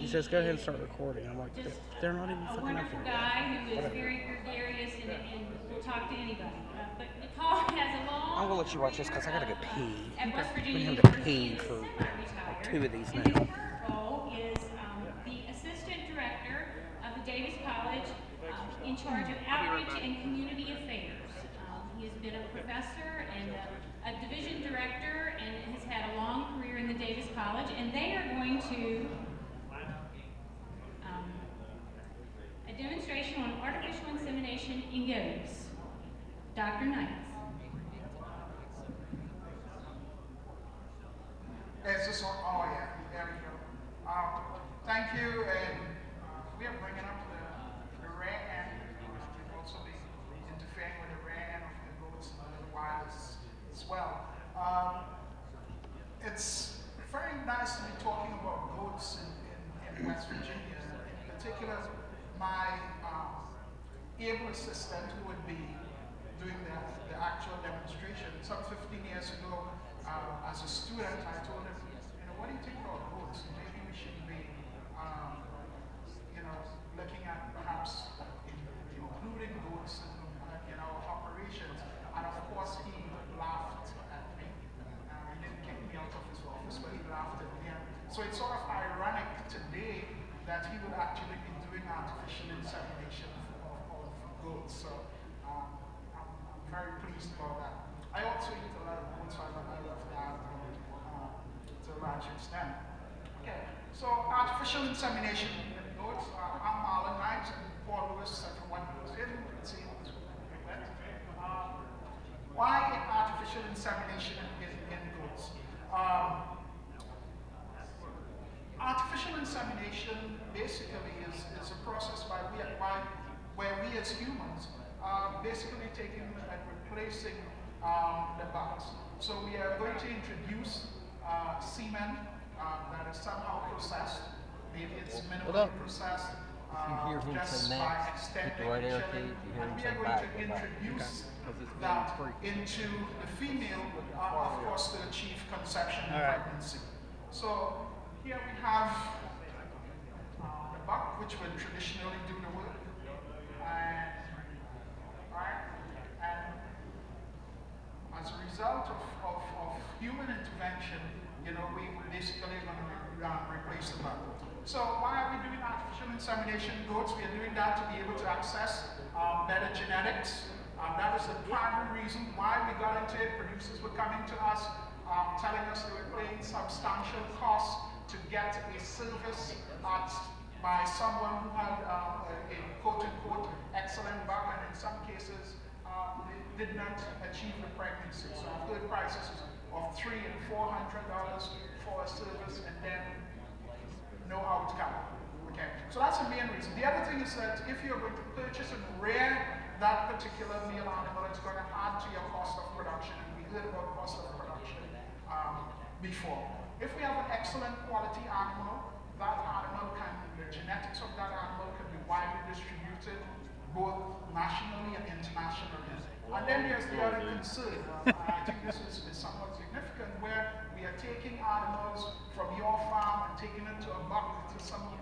He says, go ahead and start recording. I'm like, they're not even fucking up wonderful here. guy who is very gregarious and will talk to anybody. But Paul has a long I'm gonna let you watch this because I gotta go pee. at West I've been Virginia having to University pee and is for like semi-retired. 2 of these And now. his current role is the assistant director of the Davis College in charge of outreach and community affairs. He has been a professor and a division director and has had a long career in the Davis College. And they are going to a demonstration on artificial insemination in goats. Dr. Knight. It's just on, oh yeah, there we go. Thank you, and we are bringing up the rare end. We'll also be interfering with the rare end of the goats and the wild as well. It's very nice to be talking about goats in West Virginia. In particular, my able assistant who would be doing the actual demonstration. Some 15 years ago, as a student, I told him, what do you think about goats? Maybe we should be, looking at perhaps including goats in our operations. And of course, he laughed at me. He didn't kick me out of his office, but he laughed at me. So it's sort of ironic today that he would actually be doing artificial insemination of goats. So I'm very pleased about that. I also eat a lot of goats, so I love that to a large extent. Okay, so artificial insemination in goats. I'm Marlon Knight and Paul Lewis, everyone knows him. You can see him this week. Why artificial insemination in goats? Artificial insemination basically is a process where we as humans are basically taking and replacing the bugs. So we are going to introduce semen that is somehow processed. Maybe it's minimally processed just by extending right there, chilling. you hear And him we say are going back, to go back. introduce It's that very free. into the female, of course, to achieve conception and pregnancy. So here we have the buck, which would traditionally do the work. And, and as a result of human intervention, we basically going to replace the buck. So why are we doing artificial insemination in goats? We are doing that to be able to access better genetics. That is the primary reason why we got into it. Producers were coming to us, telling us they were paying substantial costs to get a service by someone who had a quote-unquote excellent buck, and in some cases did not achieve the pregnancy. So I've heard prices of $300 and $400 for a service, and then no outcome. Okay, so that's the main reason. The other thing is that if you're going to purchase and rear that particular male animal, it's going to add to your cost of production, and we heard about cost of production before. If we have an excellent quality animal, the genetics of that animal can be widely distributed, both nationally and internationally. And then there's the other concern, I think this is somewhat significant, where we are taking animals from your farm and taking them to a buck to someone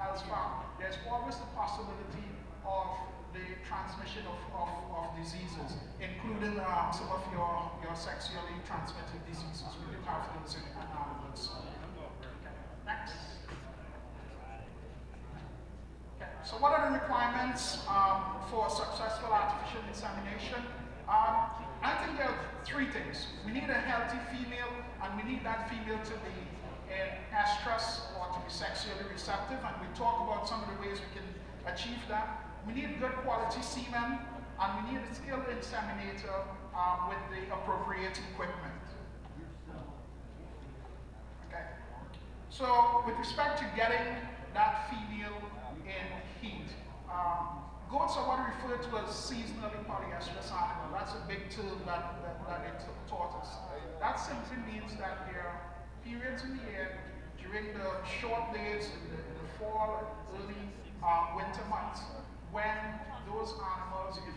else's farm. There's always the possibility of the transmission of diseases, including some of your sexually transmitted diseases. We do have those in animals. Okay, next. Okay, so what are the requirements for successful artificial insemination? I think there are three things. We need a healthy female, and we need that female to be an estrous or to be sexually receptive, and we talk about some of the ways we can achieve that. We need good quality semen, and we need a skilled inseminator with the appropriate equipment. Okay. So with respect to getting that female in heat, goats are what we refer to as seasonally polyestrous animal. That's a big term that it taught us. That simply means that there are periods in the year during the short days in the fall, early winter months, when those animals, if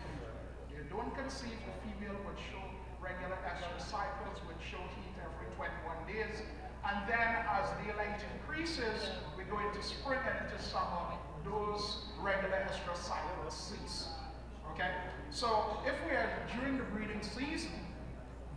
they don't conceive, the female would show regular estrous cycles, would show heat every 21 days. And then as daylight increases, we go into spring and into summer, those regular estrous cycles cease. Okay? So if we are during the breeding season,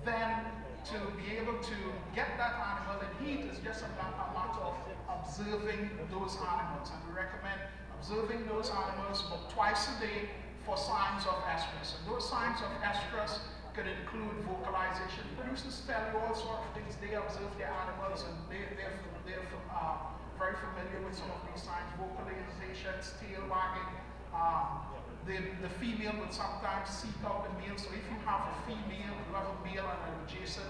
then to be able to get that animal in heat is just a matter of observing those animals. And we recommend observing those animals about twice a day for signs of estrus. And those signs of estrus could include vocalization. Producers tell you all sorts of things. They observe their animals and they're very familiar with some of these signs. Vocalizations, tail wagging. The female would sometimes seek out the male. So if you have a female, you have a male and an adjacent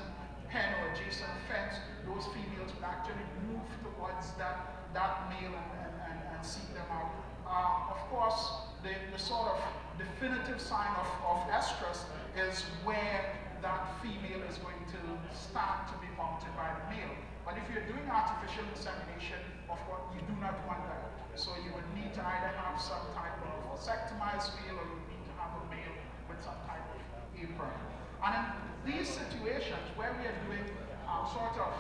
pen or adjacent fence, those females would actually move towards that male and seek them out. Of course, the sort of definitive sign of estrus is where that female is going to start to be mounted by the male. But if you're doing artificial insemination, of course, you do not want that. So you would need to either have some type of vasectomized male or you need to have a male with some type of apron. And in these situations where we are doing sort of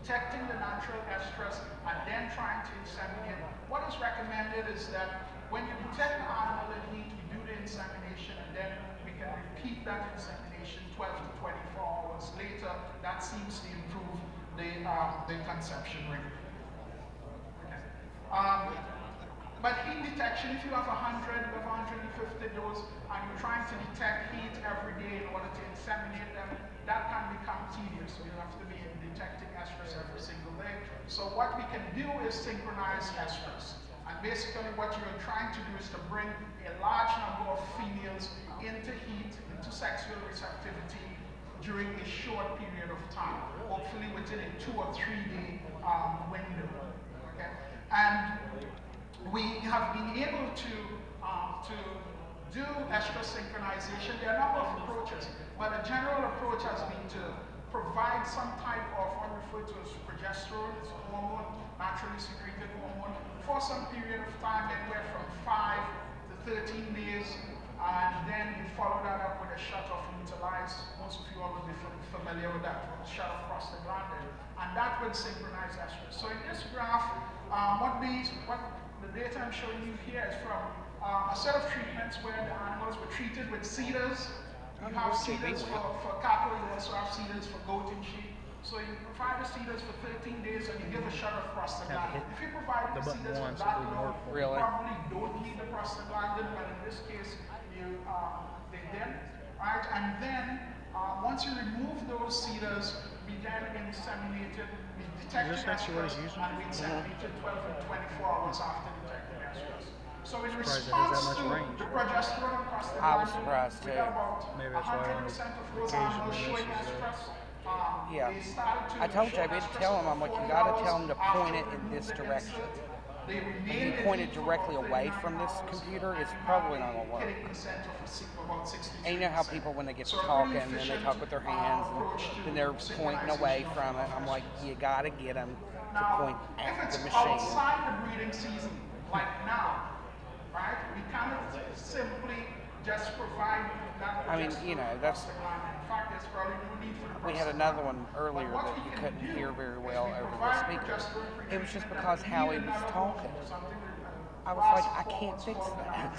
detecting the natural estrus and then trying to inseminate, what is recommended is that when you detect the animal in heat, we do the insemination and then we can repeat that insemination 12 to 24 hours later. That seems to improve the conception rate. But heat detection, if you have 100, you have 150 dose, and you're trying to detect heat every day in order to inseminate them, that can become tedious. So you have to be detecting estrus every single day. So what we can do is synchronize estrus. And basically what you're trying to do is to bring a large number of females into heat, into sexual receptivity during a short period of time, hopefully within a 2 or 3 day window. Okay? And we have been able to do estrus synchronization. There are a number of approaches, but a general approach has been to provide some type of what we refer to as progesterone, it's a hormone, naturally secreted hormone, for some period of time, anywhere from 5 to 13 days, and then you follow that up with a shot of utilize. Most of you all will be familiar with that, a shot of prostaglandin, and that will synchronize estrus. So in this graph, what the data I'm showing you here is from a set of treatments where the animals were treated with cedars. You have cedars for cattle, you also have cedars for goat and sheep. So you provide the cedars for 13 days and you give a shot of prostaglandin. If you provide the cedars for that long, you probably don't need the prostaglandin, but in this case, they did. Right? And then once you remove those cedars, we then inseminated, we detected estrus, and we inseminated 12 and 24 hours after detecting estrus. So in response to the progesterone and prostaglandin, we got about 100% of those animals showing estrus. Yeah. I told JB to tell him, I'm like, you gotta tell him to point it in this direction. If you point it directly away from this computer, it's probably not gonna work. And you know how people, when they get to talking, then they talk with their hands, and then they're pointing away from it. I'm like, you gotta get them to point at the machine. Outside the breeding season, like now, right? We cannot simply just provide that. I mean, you know, that's. In fact, there's probably no need for the We had another one earlier that you couldn't hear very well over the speaker. It was just because how he was talking. I was like, I can't fix that.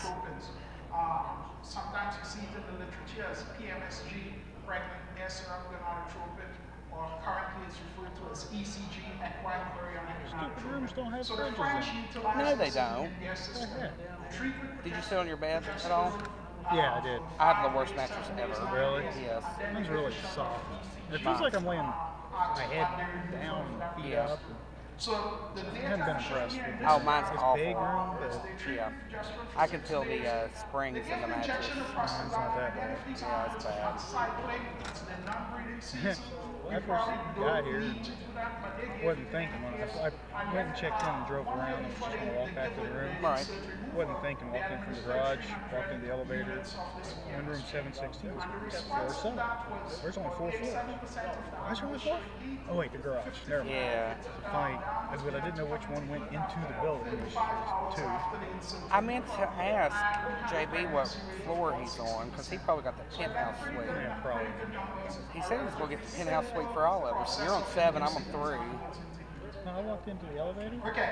Sometimes you see it in the literature as PMSG, pregnant male serum gonadotropin, or currently it's referred to as ECG, equine chorionic gonadotropin. So the French utilize No, they don't. their system. Did you sit on your bed at all? Yeah, I did. I have the worst mattress ever. Really? Yes. Mine's really soft. It feels like I'm laying my head down and feet up. So the I haven't been impressed with Oh, mine's this awful. big room, but Yeah. I can feel the springs in the mattress. mine's not that bad. Yeah, it's bad. When I first got here, wasn't thinking. When I went and checked in and drove around and was just going to walk back to the room. Right. Wasn't thinking, walked in from the garage, walked in the elevator, in room 716 was floor 7. There's only 4 floors. Why is there only 4? Oh wait, the garage. Never mind. Yeah. Funny, but I didn't know which one went into the building, which is 2. I meant to ask JB what floor he's on, because he probably got the penthouse suite. Yeah, probably. He said he was going to get the penthouse suite for all of us. You're on 7, I'm on 3. I walked into the elevator. Okay.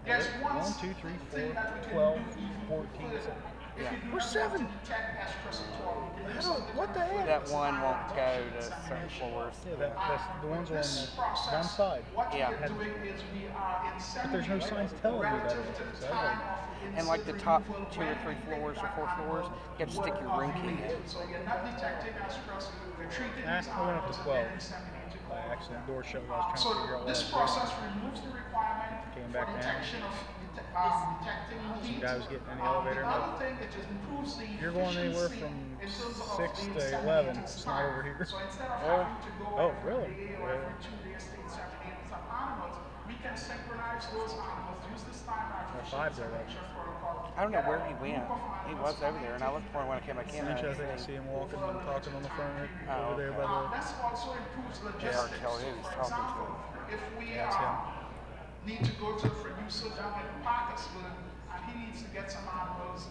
There's one 1, 2, 3, thing 4, that we can 12, do even 14. further. If Yeah. you do We're not 7. want to detect estrus at all, we can use How? something What the referred heck? to That as one won't ion go adoption to certain insemination. floors. Yeah, that's the ones on This the process, one side. what Yeah. we are doing is we are But there's no inseminating signs telling me that relative it to is. the So I was time like, of the And like the insert top removal, 2 or when 3 we think floors or that 4 floors, animal you have to stick would your ring key in. ovulate. So you're not detecting estrus, we're treating these I went up to animals and 12 then inseminating. by accident. Door shut. I was trying to So figure out what I this was process removes the requirement Came for back down. detection of detecting heat. guy was getting in the elevator, The and other thing, it just improves the You're going anywhere from efficiency in terms of 6 the to 11. inseminating It's not over here. So instead of Oh. having to go Oh, every really? day or every 2 days to inseminate some animals, we can synchronize those animals, use this time artificial 5 to 11. insemination protocol. I don't know get a where he went. group of He animals was over coming there, and I looked for him when I came back in. Eventually, I think I see him walking and talking on the phone Oh, over there okay. by the. This also improves Yeah, logistics. tell who he's For talking to. example, if we Yeah, it's him. need to go to the producer down in Parkersburg and he needs to get some animals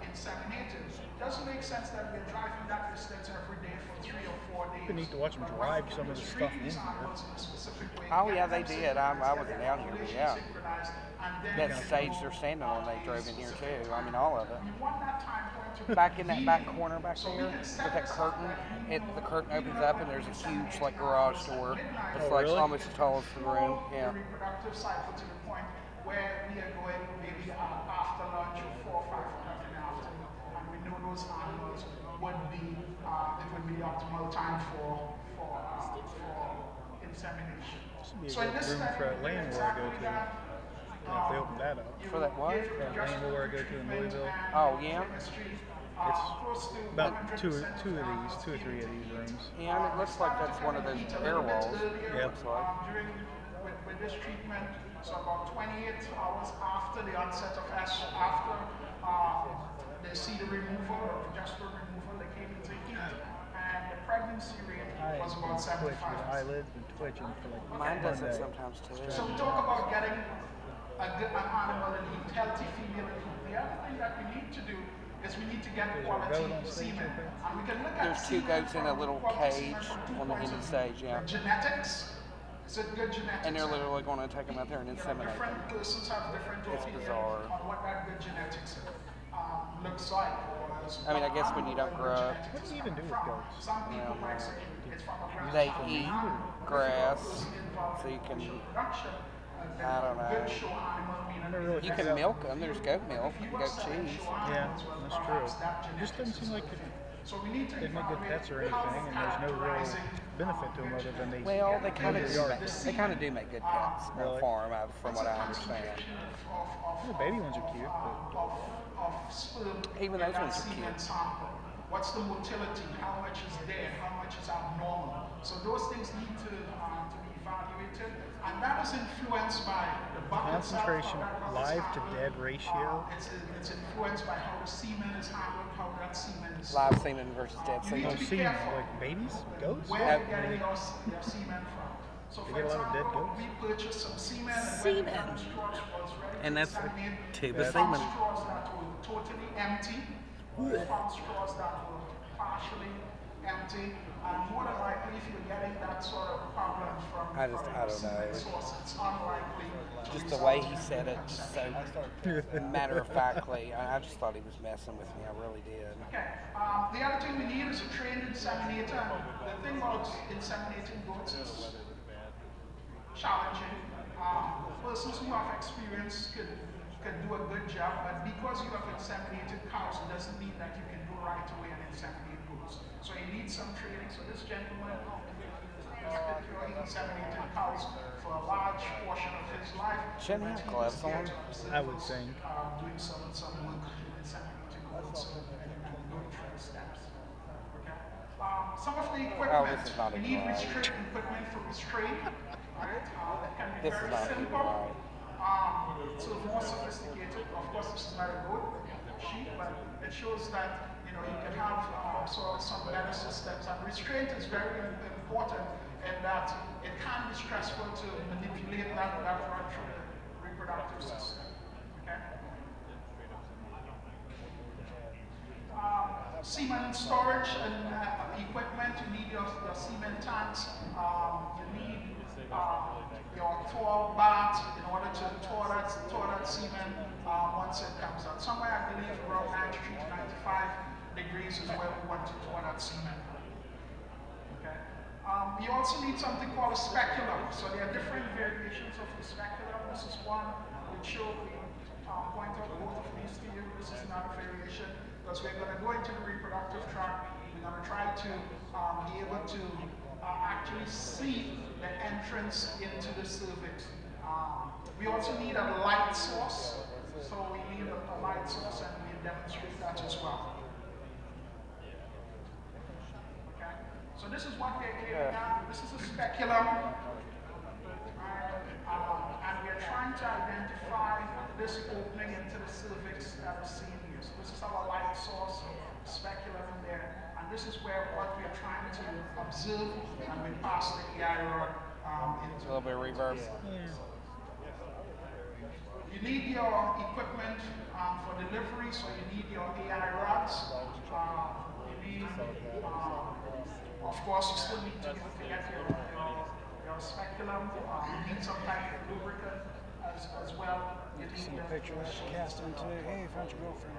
inseminated, it doesn't make sense that we're driving that distance every day for 3 or 4 days. You need to watch him But drive what some of we the do is stuff treat in these here. animals in a specific way, Oh, get yeah, them they did. I synchronized, wasn't get down here, but population yeah. synchronized, and then That we stage go they're standing on, they a drove in here specific too. I mean, time. all of it. We want that time point to be Back in that back convenient. corner back So we there, can with set that this up curtain, that we the know curtain we opens don't up want and there's a to huge inseminate like garage animals door. at midnight. It's Oh, like really? almost as tall as the room. Control Yeah. the reproductive cycle to the point where we are going maybe after lunch or 4 or 5 o'clock in the afternoon, and we know those animals would be it would be the optimal time for insemination. Should be a So in good this room study, for that we did land where I go exactly to. that. If they open that up. For that what? That land where I go to in Louisville. Oh, yeah? It's about two or three of these rooms. Yeah, and it looks like that's one of those air walls. Yeah. Looks like. With this treatment, so about 28 hours after the onset of after they see the removal or progesterone removal, they came into heat, and the pregnancy rate I was about twitch. My 75%. eyelids been twitching for like Mine does one it day. sometimes too. So we talk about getting an animal in heat, healthy female in heat. The other thing that we need to do is we need to get There's a quality goat on stage semen. up there? And we can look at There's 2 semen goats in a from little quality cage semen from on the 2 end of points the stage, yeah. genetics. Is it good genetics? And they're literally going to take them out there and inseminate them. Different persons have different It's opinions bizarre. on what that good genetics looks like. I mean, I guess when you don't grow up, What do you even do with goats? Some people Yeah, might say it's from a they grass eat farm. grass, Involved so you can, production. I don't know. Good show animal meat. I never really You figured can out- milk them. There's goat milk, goat cheese. Yeah, that's true. It just doesn't seem like So we need to they'd make good pets or anything, and there's no real benefit to them other than they. Well, they kind of They do are. make good pets on Really? farm, from what I understand. The baby ones are cute, but of sperm Even in those that ones are semen cute. sample. What's the motility? How much is there? How much is abnormal? So those things need to be evaluated, and that is influenced by the bucket cell, concentration how that bucket live is to handled. dead ratio. It's influenced by how the semen is handled, how that semen is. Live semen versus dead You need semen. to be I've seen careful. like babies, goats. Where Yep. you're getting your semen from. So They for get a lot of dead example, goats. we purchased some semen and Semen. when the straws was ready And to that's a inseminate, tube we of found semen. straws that were totally empty. We found straws that were partially empty. And more than likely, if you're getting that sort of problem from I don't know. semen source, it's unlikely. to Just the result way in he said it, just so matter of factly. I just thought he was messing with me. I really did. Okay. The other thing we need is a trained inseminator. And the thing about inseminating goats is challenging. Persons who have experience could do a good job, but because you have inseminated cows, it doesn't mean that you can go right away and inseminate goats. So you need some training. So this gentleman has been inseminating cows for a large portion of his life. Shouldn't he have gloves on? I would think. Doing some work inseminating goats and going through the steps. Okay. Some of the equipment, this is not we even need right. equipment for restraint. Right? That can be This is very not even simple. right. So more sophisticated. Of course, this is not a goat sheep, but it shows that you can have some better systems. And restraint is very important in that it can be stressful to manipulate that run through the reproductive system. Okay. Semen storage and equipment. You need your semen tanks. You need You also need something called a speculum. So there are different variations of the speculum. This is one which we point out both of these to you. This is another variation because we're going to go into the reproductive tract. We're going to try to be able to actually see the entrance into the cervix. We also need a light source. So we need a light source and we demonstrate that as well. So this is what we're getting at. This is a speculum. And we're trying to identify this opening into the cervix that is seen here. So this is our light source, speculum in there. And this is where what we're trying to observe and we pass the AI rod into. A little bit of reverb. You need your equipment for delivery, so you need your AI rods. You need of course, you still need to get your speculum. You need some type of lubricant as well. You need See a picture of cast into, hey, found your girlfriend.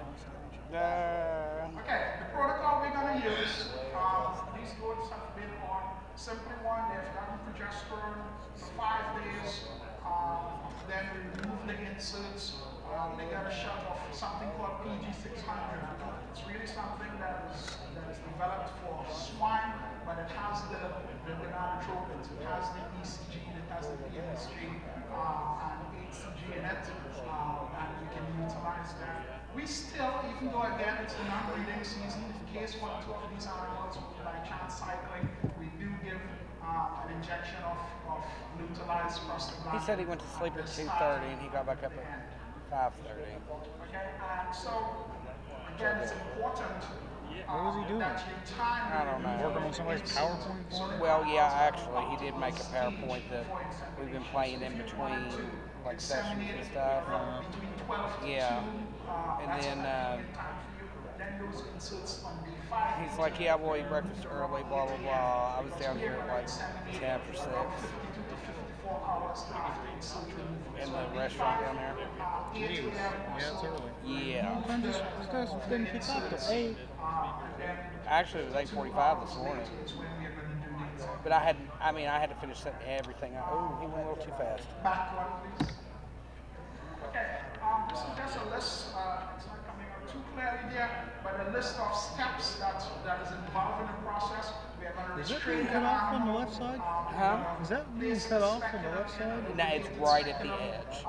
Okay, the protocol we're going to use, these goats have been on simply one, they've gotten progesterone for 5 days. Then we remove the inserts. They got a shot of something called PG600. It's really something that is developed for swine, but it has the gonadotropins, it has the ECG, it has the PMSG, and HCG in it, and we can utilize that. We still, even though again it's the non-breeding season, in case one or two of these animals by chance cycling, we do give an injection of neutralized prostaglandin. He said he went to sleep at 2:30 and he got back up at 5:30. Okay, and so again, it's important. What was he doing? I don't know. Working on somebody's PowerPoint for him? Well, yeah, actually, he did make a PowerPoint that we've been playing in between, like, sessions and stuff. Yeah. And then he's like, yeah, we'll eat breakfast early, blah, blah, blah. I was down here at like 10 after 6 in the restaurant down there. Jeez. Yeah, it's early. Yeah. This guy's been picked up to 8. Actually, it was 8:45 this morning. But I had to finish setting everything up. Oh, he went a little too fast. Back one, please. Okay, this is just a list. It's not coming out too clearly there, but a list of steps that is involved in the process. We are going to Is that being cut off on the left side? Huh? Is that being cut off on the left side? No, it's right at the edge.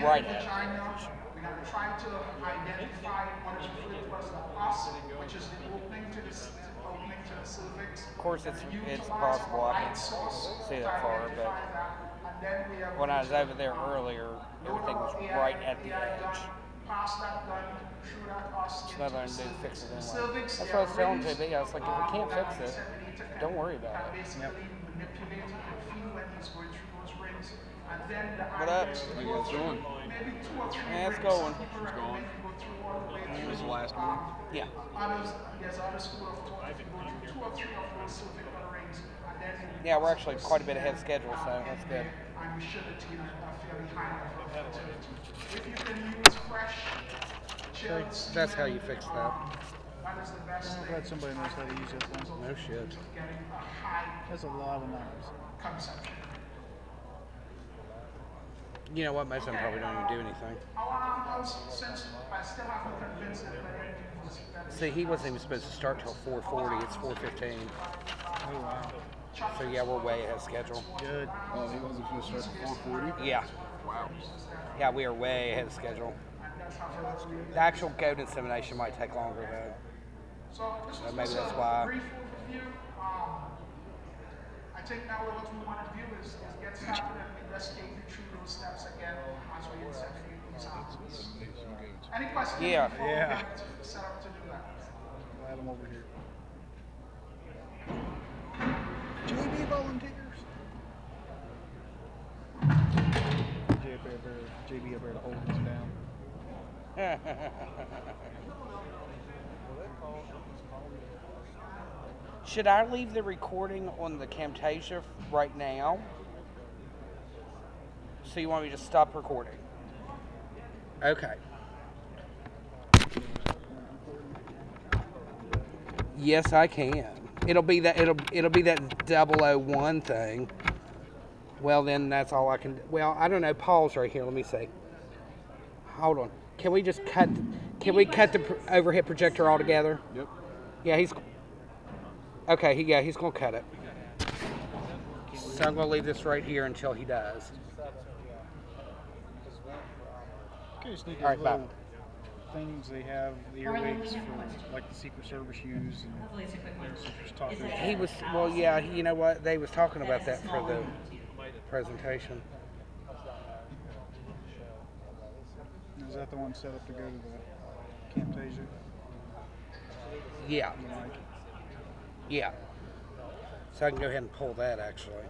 Right at the edge. We're going to try to identify what is referred to as the pus, which is the opening to the cervix. Of course, it's possible I can see that far, but when I was over there earlier, everything was right at the edge. Pass that gun through that pus. There's nothing to do to fix it anyway. That's what I was telling JB. I was like, if we can't fix it, don't worry about it. Basically manipulating the feel when he's going through those rings. And then the What up? idea is to How you go guys through doing? maybe 2 or 3 Yeah, it's rings. going. People recommend you go through all the way This through. is the last one. Yeah. There's other school of thought if you go through 2 or 3 of those cervical rings and then Yeah, we're actually quite a bit ahead of schedule, so that's good. and we should attain a fairly high level of fertility. If you can use fresh, chilled That's how semen, you fix that. that is the best I'm thing. glad somebody knows how to use that thing. No shit. Getting a high That's a lot of numbers. conception. You know what? Most of them probably don't even do anything. Our animals, since I still haven't convinced them that See, he wasn't even supposed to start till 4:40. It's 4:15. Oh, wow. So yeah, we're way ahead of schedule. Good. Oh, he wasn't going to start at 4:40? Yeah. Wow. Yeah, we are way ahead of schedule. The actual goat insemination might take longer though. So this was Maybe just that's a why. brief overview. I think now what we want to do is get started and investigate through those steps again as we inseminate these animals. Any questions? Yeah. before we Yeah. get set up to do that? Glad I'm over here. JB volunteers. JB up there to hold us down. Should I leave the recording on the Camtasia right now? So you want me to stop recording? Okay. Yes, I can. It'll be that 001 thing, well, then that's all I can. Well, I don't know. Paul's right here. Let me see. Hold on. Can we just cut? Can we cut the overhead projector altogether? Yep. Yeah, he's. Okay. He's gonna cut it. So I'm gonna leave this right here until he does. Okay, just need All right, those bye. little things they have, the earwigs for like the Secret Service use. And Hopefully it's a quick one. just talking about He was. Well, yeah. You know what? They was talking about that for the presentation. Is that the one set up to go to the Camtasia? Yeah. You like? Yeah. So I can go ahead and pull that actually.